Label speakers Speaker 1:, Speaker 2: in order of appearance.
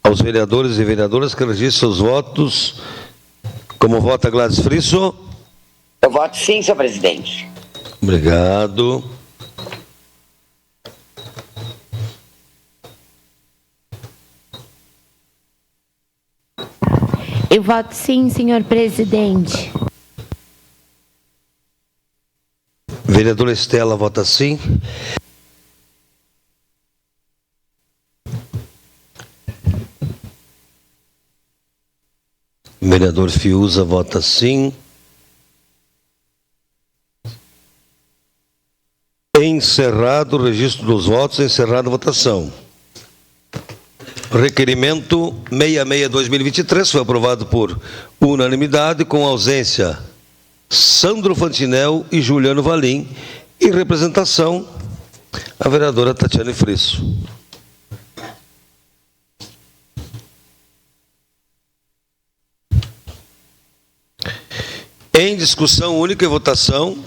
Speaker 1: aos vereadores e vereadoras que registrem seus votos. Como vota Gladys Frisso?
Speaker 2: Eu voto sim, senhor presidente.
Speaker 1: Obrigado.
Speaker 3: Eu voto sim, senhor presidente.
Speaker 1: Vereadora Estela vota sim. Vereador Fiuza vota sim. Encerrado o registro dos votos, encerrada a votação. Requerimento 66/2023 foi aprovado por unanimidade, com ausência Sandro Fantinel e Juliano Valim, em representação a vereadora Tatiane Frisso. Em discussão única e votação,